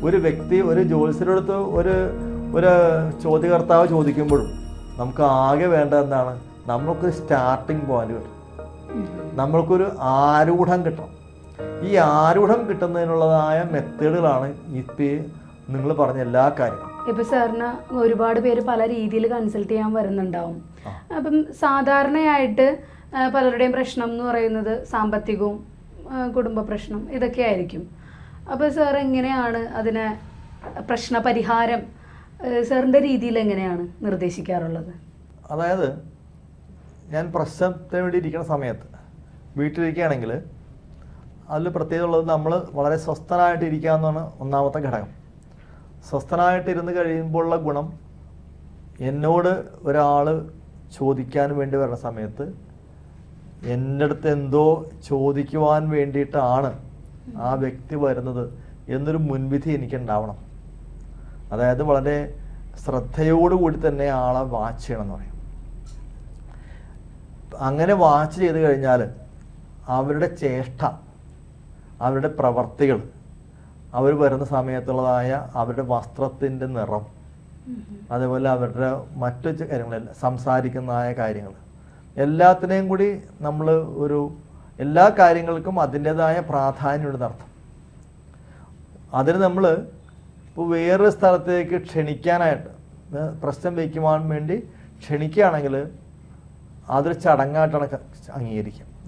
ഒരു വ്യക്തി ഒരു ജ്യോത്സ്യരെടുത്ത് ഒരു ഒരു ചോദ്യകർത്താവ് ചോദിക്കുമ്പോഴും നമുക്ക് ആകെ വേണ്ടത് എന്താണ്? നമ്മൾക്കൊരു സ്റ്റാർട്ടിങ് പോയിന്റ് കിട്ടും, നമ്മൾക്കൊരു ആരൂഢം കിട്ടണം. ഈ ആരൂഢം കിട്ടുന്നതിനുള്ളതായ മെത്തേഡുകളാണ് ഇപ്പം നിങ്ങൾ പറഞ്ഞ എല്ലാ കാര്യങ്ങളും. ഇപ്പൊ സാറിന് ഒരുപാട് പേര് പല രീതിയിൽ കൺസൾട്ട് ചെയ്യാൻ വരുന്നുണ്ടാവും. അപ്പം സാധാരണയായിട്ട് പലരുടെയും പ്രശ്നം എന്ന് പറയുന്നത് സാമ്പത്തികവും കുടുംബ പ്രശ്നം ഇതൊക്കെ ആയിരിക്കും. അപ്പോൾ സാർ എങ്ങനെയാണ് അതിനെ പ്രശ്ന പരിഹാരം സാറിൻ്റെ രീതിയിൽ എങ്ങനെയാണ് നിർദ്ദേശിക്കാറുള്ളത്? അതായത് ഞാൻ പ്രശ്നത്തിന് വേണ്ടി ഇരിക്കുന്ന സമയത്ത് വീട്ടിലിരിക്കുകയാണെങ്കിൽ അതിൽ പ്രത്യേകത ഉള്ളത് നമ്മൾ വളരെ സ്വസ്ഥനായിട്ട് ഇരിക്കുക എന്നാണ് ഒന്നാമത്തെ ഘടകം. സ്വസ്ഥനായിട്ടിരുന്ന് കഴിയുമ്പോഴുള്ള ഗുണം, എന്നോട് ഒരാൾ ചോദിക്കാൻ വേണ്ടി വരുന്ന സമയത്ത് എൻ്റെ അടുത്ത് എന്തോ ചോദിക്കുവാൻ വേണ്ടിയിട്ടാണ് ആ വ്യക്തി വരുന്നത് എന്നൊരു മുൻവിധി എനിക്കുണ്ടാവണം. അതായത് വളരെ ശ്രദ്ധയോടുകൂടി തന്നെ ആളെ വാച്ച് ചെയ്യണം എന്ന് പറയും. അങ്ങനെ വാച്ച് ചെയ്ത് കഴിഞ്ഞാൽ അവരുടെ ചേഷ്ട, അവരുടെ പ്രവർത്തികൾ, അവർ വരുന്ന സമയത്തുള്ളതായ അവരുടെ വസ്ത്രത്തിൻ്റെ നിറം, അതേപോലെ അവരുടെ മറ്റു കാര്യങ്ങളെല്ലാം, സംസാരിക്കുന്നതായ കാര്യങ്ങൾ, എല്ലാത്തിനെയും കൂടി നമ്മൾ എല്ലാ കാര്യങ്ങൾക്കും അതിൻ്റേതായ പ്രാധാന്യമുണ്ടെന്ന് അർത്ഥം. അതിന് നമ്മൾ ഇപ്പോൾ വേറൊരു സ്ഥലത്തേക്ക് ക്ഷണിക്കാനായിട്ട്, പ്രശ്നം വയ്ക്കുവാൻ വേണ്ടി ക്ഷണിക്കുകയാണെങ്കിൽ അതൊരു ചടങ്ങായിട്ടാണ്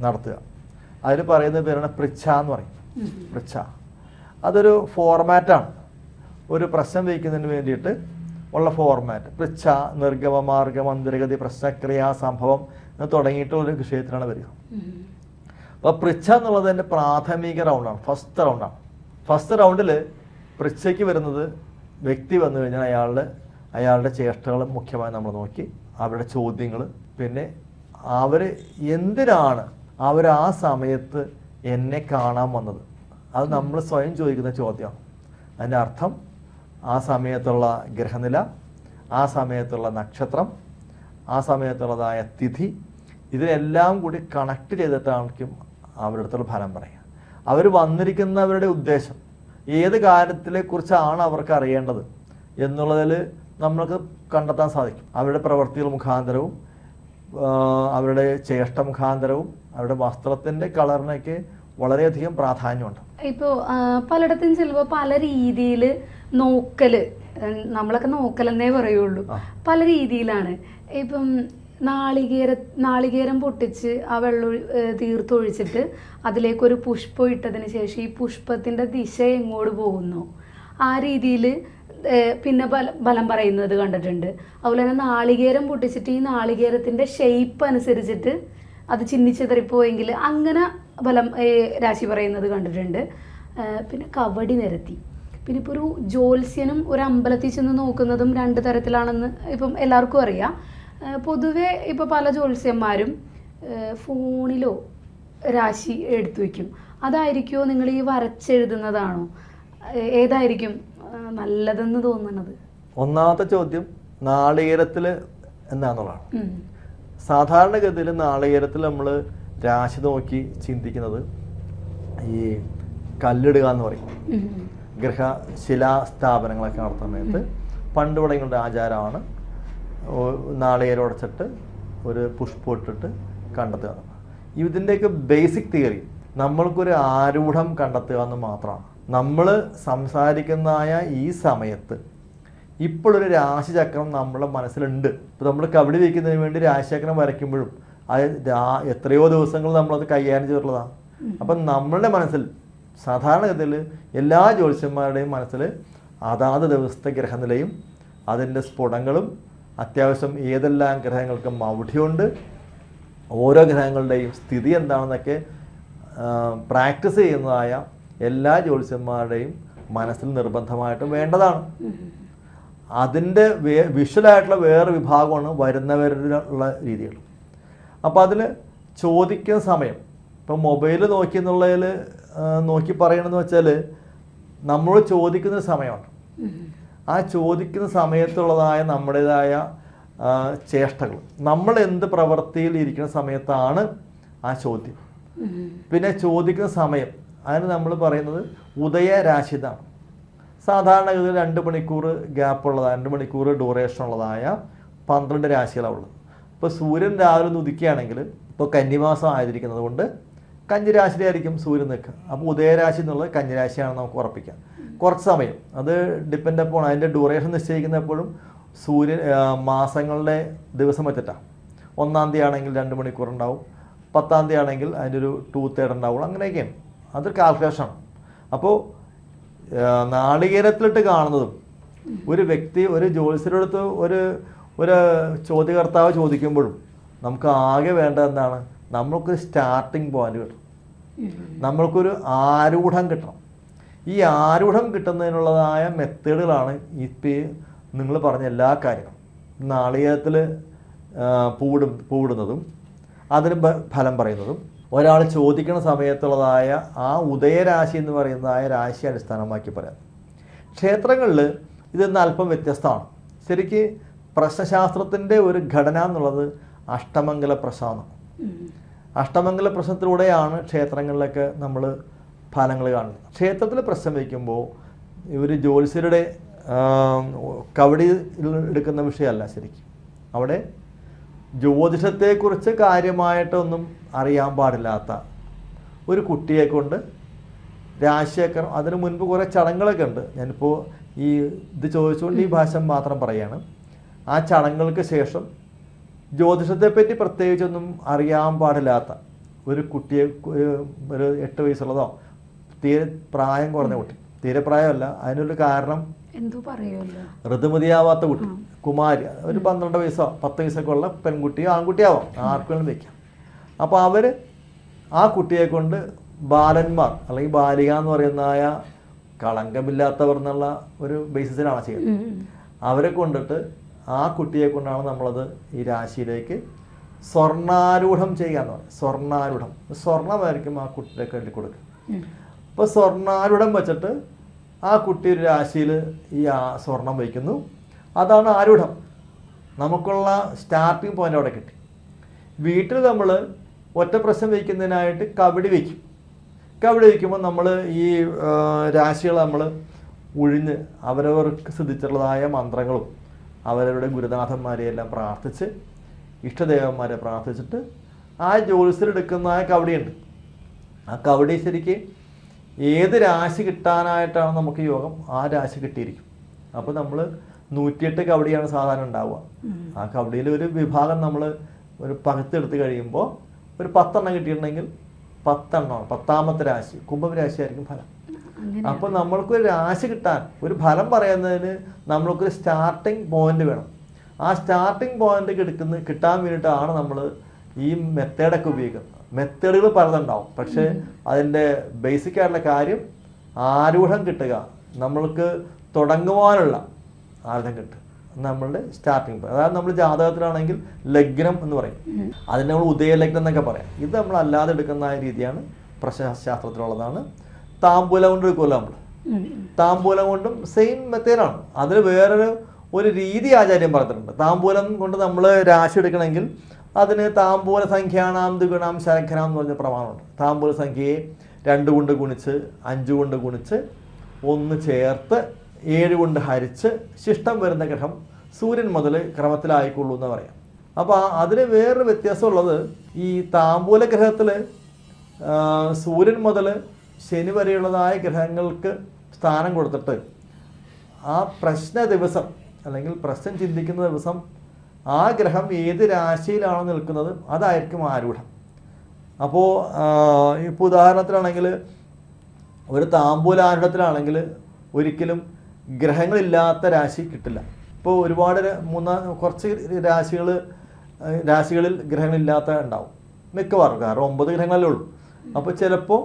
നടത്തുക. അതിന് പറയുന്ന പേരാണ് പൃച്ഛ എന്ന് പറയും. പൃച്ഛ അതൊരു ഫോർമാറ്റാണ്. ഒരു പ്രശ്നം വയ്ക്കുന്നതിന് വേണ്ടിയിട്ട് ഉള്ള ഫോർമാറ്റ്. പൃച്ഛ, നിർഗമ, മാർഗം, അന്തരഗതി, പ്രശ്നക്രിയ, സംഭവം എന്ന് തുടങ്ങിയിട്ടുള്ളൊരു വിഷയത്തിലാണ് വരിക. അപ്പോൾ പൃച്ഛ എന്നുള്ളത് എൻ്റെ പ്രാഥമിക റൗണ്ടാണ്, ഫസ്റ്റ് റൗണ്ടാണ്. ഫസ്റ്റ് റൗണ്ടിൽ പൃച്ഛയ്ക്ക് വരുന്നത് വ്യക്തി വന്നു കഴിഞ്ഞാൽ അയാളുടെ ചേഷ്ടകൾ മുഖ്യമായി നമ്മൾ നോക്കി, അവരുടെ ചോദ്യങ്ങൾ, പിന്നെ അവർ എന്തിനാണ് അവർ ആ സമയത്ത് എന്നെ കാണാൻ വന്നത്, അത് നമ്മൾ സ്വയം ചോദിക്കുന്ന ചോദ്യമാണ്. അതിൻ്റെ അർത്ഥം ആ സമയത്തുള്ള ഗ്രഹനില, ആ സമയത്തുള്ള നക്ഷത്രം, ആ സമയത്തുള്ളതായ തിഥി, ഇതിനെല്ലാം കൂടി കണക്ട് ചെയ്തിട്ടായിരിക്കും അവരുടെ അടുത്തുള്ള ഫലം പറയുക. അവർ വന്നിരിക്കുന്നവരുടെ ഉദ്ദേശം, ഏത് കാര്യത്തിനെക്കുറിച്ചാണ് അവർക്ക് അറിയേണ്ടത് എന്നുള്ളതിൽ നമ്മൾക്ക് കണ്ടെത്താൻ സാധിക്കും. അവരുടെ പ്രവൃത്തികൾ മുഖാന്തരവും അവരുടെ ചേഷ്ട മുഖാന്തരവും അവരുടെ വസ്ത്രത്തിൻ്റെ കളറിനൊക്കെ വളരെയധികം പ്രാധാന്യമുണ്ട്. ഇപ്പോൾ പലയിടത്തും ചിലപ്പോൾ പല രീതിയിൽ നോക്കല്, നമ്മളൊക്കെ നോക്കലെന്നേ പറയുള്ളൂ, പല രീതിയിലാണ്. ഇപ്പം നാളികേരം പൊട്ടിച്ച് ആ വെള്ളം തീർത്തൊഴിച്ചിട്ട് അതിലേക്കൊരു പുഷ്പം ഇട്ടതിന് ശേഷം ഈ പുഷ്പത്തിൻ്റെ ദിശ എങ്ങോട്ട് പോകുന്നു ആ രീതിയിൽ പിന്നെ ബലം പറയുന്നത് കണ്ടിട്ടുണ്ട്. അതുപോലെ തന്നെ നാളികേരം പൊട്ടിച്ചിട്ട് ഈ നാളികേരത്തിൻ്റെ ഷെയ്പ്പ് അനുസരിച്ചിട്ട് അത് ചിന്നിച്ചെതറിപ്പോയെങ്കിൽ അങ്ങനെ ബലം രാശി പറയുന്നത് കണ്ടിട്ടുണ്ട്. പിന്നെ കവടി നിരത്തി, പിന്നെ ഇപ്പോൾ ഒരു ജ്യോത്സ്യനും ഒരു അമ്പലത്തിൽ ചെന്ന് നോക്കുന്നതും രണ്ട് തരത്തിലാണെന്ന് ഇപ്പം എല്ലാവർക്കും അറിയാം. പൊതുവെ ഇപ്പോൾ പല ജ്യോത്സ്യന്മാരും ഫോണിലോ രാശി എടുത്തു വയ്ക്കും. അതായിരിക്കുമോ നിങ്ങൾ ഈ വരച്ചെഴുതുന്നതാണോ? ഏതായിരിക്കും നല്ലതെന്ന് തോന്നുന്നത്? ഒന്നാമത്തെ ചോദ്യം നാളികേരത്തിൽ എന്താണെന്നുള്ളതാണ്. സാധാരണഗതിയിൽ നാളികേരത്തിൽ നമ്മൾ രാശി നോക്കി ചിന്തിക്കുന്നത് ഈ കല്ലിടുക എന്ന് പറയും. ശിലാസ്ഥാപനങ്ങളൊക്കെ നടത്തുന്ന സമയത്ത് പണ്ട് തുടങ്ങിയുള്ള ആചാരമാണ് നാളികേരം ഉടച്ചിട്ട് ഒരു പുഷ്പം ഇട്ടിട്ട് കണ്ടെത്തുക. ഇതിൻ്റെയൊക്കെ ബേസിക് തിയറി നമ്മൾക്കൊരു ആരൂഢം കണ്ടെത്തുക എന്ന് മാത്രമാണ്. നമ്മൾ സംസാരിക്കുന്നതായ ഈ സമയത്ത് ഇപ്പോഴൊരു രാശിചക്രം നമ്മുടെ മനസ്സിലുണ്ട്. ഇപ്പോൾ നമ്മൾ കബഡി വയ്ക്കുന്നതിന് വേണ്ടി രാശിചക്രം വരയ്ക്കുമ്പോഴും അത് എത്രയോ ദിവസങ്ങൾ നമ്മളത് കൈകാര്യം ചെയ്തിട്ടുള്ളതാണ്. അപ്പം നമ്മളുടെ മനസ്സിൽ സാധാരണഗതിയിൽ എല്ലാ ജ്യോത്സ്യന്മാരുടെയും മനസ്സിൽ അതാത് ദിവസത്തെ ഗ്രഹനിലയും അതിൻ്റെ സ്ഫുടങ്ങളും അത്യാവശ്യം ഏതെല്ലാം ഗ്രഹങ്ങൾക്ക് മൗഢ്യമുണ്ട്, ഓരോ ഗ്രഹങ്ങളുടെയും സ്ഥിതി എന്താണെന്നൊക്കെ പ്രാക്ടീസ് ചെയ്യുന്നതായ എല്ലാ ജ്യോത്സ്യന്മാരുടെയും മനസ്സിൽ നിർബന്ധമായിട്ടും വേണ്ടതാണ്. അതിൻ്റെ വിഷ്വലായിട്ടുള്ള വേറെ വിഭാഗമാണ് വരുന്നവരിലുള്ള രീതികൾ. അപ്പോൾ അതിൽ ചോദിക്കുന്ന സമയം, ഇപ്പം മൊബൈൽ നോക്കി എന്നുള്ളതിൽ നോക്കി പറയണമെന്ന് വെച്ചാൽ നമ്മൾ ചോദിക്കുന്ന സമയമാണ്. ആ ചോദിക്കുന്ന സമയത്തുള്ളതായ നമ്മുടേതായ ചേഷ്ടകൾ, നമ്മൾ എന്ത് പ്രവൃത്തിയിൽ ഇരിക്കുന്ന സമയത്താണ് ആ ചോദ്യം. പിന്നെ ചോദിക്കുന്ന സമയം, അതിന് നമ്മൾ പറയുന്നത് ഉദയരാശി എന്നാണ്. സാധാരണഗതിയിൽ 2 മണിക്കൂർ ഗ്യാപ്പുള്ളതായ 2 മണിക്കൂർ ഡ്യൂറേഷൻ ഉള്ളതായ 12 രാശികളാണ് ഉള്ളത്. ഇപ്പോൾ സൂര്യൻ രാവിലെ ഒന്ന് ഉദിക്കുകയാണെങ്കിൽ ഇപ്പോൾ കന്നിമാസം ആയിരിക്കുന്നത് കൊണ്ട് കന്നിരാശിയിലായിരിക്കും സൂര്യൻ നിൽക്കുക. അപ്പോൾ ഉദയരാശി എന്നുള്ളത് കന്നിരാശിയാണെന്ന് നമുക്ക് ഉറപ്പിക്കാം. കുറച്ച് സമയം അത് ഡിപ്പെൻഡ് അപ്പോൾ അതിൻ്റെ ഡ്യൂറേഷൻ നിശ്ചയിക്കുന്ന എപ്പോഴും സൂര്യൻ മാസങ്ങളുടെ ദിവസം വെച്ചിട്ടാണ്. 1-ാം തീയതി ആണെങ്കിൽ 2 മണിക്കൂർ ഉണ്ടാവും, 10-ാം തീയതി ആണെങ്കിൽ അതിൻ്റെ ഒരു 2/3 ഉണ്ടാവുള്ളൂ. അങ്ങനെയൊക്കെയാണ്, അതൊരു കാൽക്കുലേഷനാണ്. അപ്പോൾ നാളികേരത്തിലിട്ട് കാണുന്നതും ഒരു വ്യക്തി ഒരു ജ്യോത്സ്യരെടുത്ത് ഒരു ചോദ്യകർത്താവ് ചോദിക്കുമ്പോഴും നമുക്ക് ആകെ വേണ്ടത് എന്താണ്? നമ്മൾക്കൊരു സ്റ്റാർട്ടിങ് പോയിന്റ് കിട്ടണം, നമ്മൾക്കൊരു ആരൂഢം കിട്ടണം. ഈ ആരൂഢം കിട്ടുന്നതിനുള്ളതായ മെത്തേഡുകളാണ് ഇപ്പം നിങ്ങൾ പറഞ്ഞ എല്ലാ കാര്യങ്ങളും. നാളികേരത്തിൽ പൂവിടുന്നതും അതിന് ഫലം പറയുന്നതും ഒരാൾ ചോദിക്കുന്ന സമയത്തുള്ളതായ ആ ഉദയരാശി എന്ന് പറയുന്നതായ രാശി അടിസ്ഥാനമാക്കി പറയാം. ക്ഷേത്രങ്ങളിൽ ഇതൊന്ന് അല്പം വ്യത്യസ്തമാണ്. ശരിക്ക് പ്രശ്നശാസ്ത്രത്തിൻ്റെ ഒരു ഘടന എന്നുള്ളത് അഷ്ടമംഗല പ്രശ്നമാണ്. അഷ്ടമംഗല പ്രശ്നത്തിലൂടെയാണ് ക്ഷേത്രങ്ങളിലൊക്കെ നമ്മൾ ഫലങ്ങൾ കാണുന്നത്. ക്ഷേത്രത്തിൽ പ്രശ്നം വയ്ക്കുമ്പോൾ ഇവർ ജ്യോത്സ്യരുടെ കവടി എടുക്കുന്ന വിഷയമല്ല. ശരിക്കും അവിടെ ജ്യോതിഷത്തെക്കുറിച്ച് കാര്യമായിട്ടൊന്നും അറിയാൻ പാടില്ലാത്ത ഒരു കുട്ടിയെ കൊണ്ട് രാശിയൊക്കെ, അതിന് മുൻപ് കുറേ ചടങ്ങുകളൊക്കെ ഉണ്ട്. ഞാനിപ്പോൾ ഇത് ചോദിച്ചുകൊണ്ട് ഈ ഭാഷ മാത്രം പറയുകയാണ്. ആ ചടങ്ങുകൾക്ക് ശേഷം ജ്യോതിഷത്തെപ്പറ്റി പ്രത്യേകിച്ചൊന്നും അറിയാൻ പാടില്ലാത്ത ഒരു കുട്ടിയെ, ഒരു 8 വയസ്സുള്ളതോ തീരെ പ്രായം കുറഞ്ഞ കുട്ടി, തീരെ പ്രായമല്ല, അതിനൊരു കാരണം ഋതുമതിയാവാത്ത കുട്ടി, കുമാരി, ഒരു 12 വയസ്സോ 10 വയസ്സൊക്കെ ഉള്ള പെൺകുട്ടിയോ ആൺകുട്ടിയാവാം, ആർക്കും വയ്ക്കാം. അപ്പോൾ അവർ ആ കുട്ടിയെ കൊണ്ട് ബാലന്മാർ അല്ലെങ്കിൽ ബാലിക എന്ന് പറയുന്നതായ കളങ്കമില്ലാത്തവർ എന്നുള്ള ഒരു ബേസിസിലാണ് ചെയ്യുന്നത്. അവരെ കൊണ്ടിട്ട് ആ കുട്ടിയെ കൊണ്ടാണ് നമ്മളത് ഈ രാശിയിലേക്ക് സ്വർണ്ണാരൂഢം ചെയ്യുക എന്ന് പറയും. സ്വർണ്ണാരൂഢം, സ്വർണ്ണമായിരിക്കും ആ കുട്ടിയൊക്കെ വേണ്ടി കൊടുക്കുക. അപ്പോൾ സ്വർണ്ണാരൂഢം വെച്ചിട്ട് ആ കുട്ടി ഒരു രാശിയിൽ ഈ സ്വർണം വയ്ക്കുന്നു. അതാണ് ആരൂഢം. നമുക്കുള്ള സ്റ്റാർട്ടിങ് പോയിന്റ് അവിടെ കിട്ടി. വീട്ടിൽ നമ്മൾ ഒറ്റ പ്രശ്നം വയ്ക്കുന്നതിനായിട്ട് കബഡി വയ്ക്കും. കബഡി വയ്ക്കുമ്പോൾ നമ്മൾ ഈ രാശികൾ നമ്മൾ ഒഴിഞ്ഞ് അവരവർക്ക് സിദ്ധിച്ചിട്ടുള്ളതായ മന്ത്രങ്ങളും അവരവരുടെ ഗുരുനാഥന്മാരെയെല്ലാം പ്രാർത്ഥിച്ച് ഇഷ്ടദേവന്മാരെ പ്രാർത്ഥിച്ചിട്ട് ആ ജ്യോത്സ്യരെടുക്കുന്ന കബഡിയുണ്ട്. ആ കബഡി ശരിക്ക് ഏത് രാശി കിട്ടാനായിട്ടാണ് നമുക്ക് യോഗം, ആ രാശി കിട്ടിയിരിക്കും. അപ്പോൾ നമ്മൾ 108 കബഡിയാണ് സാധാരണ ഉണ്ടാവുക. ആ കബഡിയിൽ ഒരു വിഭാഗം നമ്മൾ ഒരു പകുത്തെടുത്ത് കഴിയുമ്പോൾ ഒരു 10 എണ്ണം കിട്ടിയിട്ടുണ്ടെങ്കിൽ 10 എണ്ണമാണ് 10ാമത്തെ രാശി, കുംഭം രാശിയായിരിക്കും ഫലം. അപ്പോൾ നമ്മൾക്കൊരു രാശി കിട്ടാൻ, ഒരു ഫലം പറയുന്നതിന് നമ്മൾക്കൊരു സ്റ്റാർട്ടിങ് പോയിന്റ് വേണം. ആ സ്റ്റാർട്ടിങ് പോയിന്റ് കിട്ടാൻ വേണ്ടിയിട്ടാണ് നമ്മൾ ഈ മെത്തേഡൊക്കെ ഉപയോഗിക്കുന്നത്. മെത്തേഡുകൾ പലതുണ്ടാവും, പക്ഷേ അതിൻ്റെ ബേസിക് ആയിട്ടുള്ള കാര്യം ആരൂഢം കിട്ടുക, നമ്മൾക്ക് തുടങ്ങുവാനുള്ള ആരൂഢം കിട്ടുക, നമ്മളുടെ സ്റ്റാർട്ടിങ്. അതായത് നമ്മൾ ജാതകത്തിലാണെങ്കിൽ ലഗ്നം എന്ന് പറയും, അതിന് നമ്മൾ ഉദയലഗ്നം എന്നൊക്കെ പറയാം. ഇത് നമ്മൾ അല്ലാതെ എടുക്കുന്ന രീതിയാണ് പ്രശ്നശാസ്ത്രത്തിലുള്ളതാണ്. താമ്പൂലം കൊണ്ട് എടുക്കുമല്ലോ നമ്മൾ, താമ്പൂലം കൊണ്ടും സെയിം മെത്തേഡാണ്. അതിൽ ഒരു രീതി ആചാര്യം പറഞ്ഞിട്ടുണ്ട്. താമ്പൂലം കൊണ്ട് നമ്മൾ രാശി എടുക്കണമെങ്കിൽ അതിന് താമ്പൂല സംഖ്യാനാം ദ്വിഗുണാം ശരഖനാം എന്ന് പറഞ്ഞ പ്രമാണമുണ്ട്. താമ്പൂല സംഖ്യയെ 2 കൊണ്ട് ഗുണിച്ച് 5 കൊണ്ട് ഗുണിച്ച് 1 ചേർത്ത് 7 കൊണ്ട് ഹരിച്ച് ശിഷ്ടം വരുന്ന ഗ്രഹം സൂര്യൻ മുതൽ ക്രമത്തിലായിക്കൊള്ളൂ എന്ന് പറയാം. അപ്പോൾ അതിന് വേറൊരു വ്യത്യാസമുള്ളത്, ഈ താമ്പൂല ഗ്രഹത്തിൽ സൂര്യൻ മുതൽ ശനി വരെയുള്ളതായ ഗ്രഹങ്ങൾക്ക് സ്ഥാനം കൊടുത്തിട്ട് ആ പ്രശ്ന ദിവസം അല്ലെങ്കിൽ പ്രശ്നം ചിന്തിക്കുന്ന ദിവസം ആ ഗ്രഹം ഏത് രാശിയിലാണോ നിൽക്കുന്നത് അതായിരിക്കും ആരൂഢം. അപ്പോൾ ഇപ്പോൾ ഉദാഹരണത്തിലാണെങ്കിൽ ഒരു താമ്പൂലാരൂഢത്തിലാണെങ്കിൽ ഒരിക്കലും ഗ്രഹങ്ങളില്ലാത്ത രാശി കിട്ടില്ല. ഇപ്പോൾ ഒരുപാട് കുറച്ച് രാശികളിൽ ഗ്രഹങ്ങളില്ലാത്ത ഉണ്ടാവും മിക്കവാറും, കാരണം 9 ഗ്രഹങ്ങളല്ലേ ഉള്ളൂ. അപ്പോൾ ചിലപ്പോൾ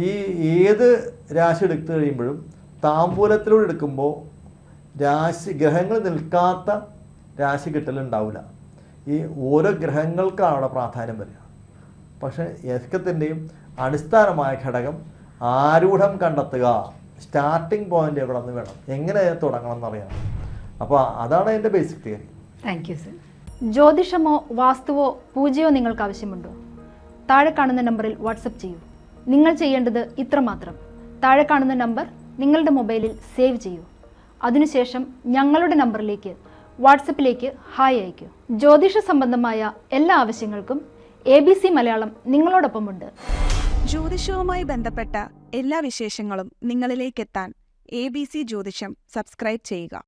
ഈ ഏത് രാശി എടുത്തു കഴിയുമ്പോഴും താമ്പൂലത്തിലൂടെ എടുക്കുമ്പോൾ ഗ്രഹങ്ങൾ നിൽക്കാത്ത രാശി കിട്ടലുണ്ടാവില്ല. ഈ ഓരോ ഗ്രഹങ്ങൾക്കാണ് അവിടെ പ്രാധാന്യം വരിക. പക്ഷേ ഏകത്തിൻ്റെയും അടിസ്ഥാനമായ ഘടകം ആരൂഢം കണ്ടെത്തുക, സ്റ്റാർട്ടിംഗ് പോയിന്റ് എവിടെ നിന്ന് വേണം, എങ്ങനെ തുടങ്ങണം എന്നറിയണം. അപ്പോൾ അതാണ് അതിൻ്റെ basic theory. Thank you sir. ജ്യോതിഷമോ വാസ്തുവോ പൂജയോ നിങ്ങൾക്ക് ആവശ്യമുണ്ടോ? താഴെ കാണുന്ന നമ്പറിൽ വാട്സപ്പ് ചെയ്യൂ. നിങ്ങൾ ചെയ്യേണ്ടത് ഇത്രമാത്രം: താഴെ കാണുന്ന നമ്പർ നിങ്ങളുടെ മൊബൈലിൽ സേവ് ചെയ്യൂ. അതിനുശേഷം ഞങ്ങളുടെ നമ്പറിലേക്ക് വാട്സപ്പിലേക്ക് ഹായ് അയയ്ക്കൂ. ജ്യോതിഷ സംബന്ധമായ എല്ലാ ആവശ്യങ്ങൾക്കും ABC മലയാളം നിങ്ങളോടൊപ്പമുണ്ട്. ജ്യോതിഷവുമായി ബന്ധപ്പെട്ട എല്ലാ വിശേഷങ്ങളും നിങ്ങളിലേക്കെത്താൻ ABC ജ്യോതിഷം സബ്സ്ക്രൈബ് ചെയ്യുക.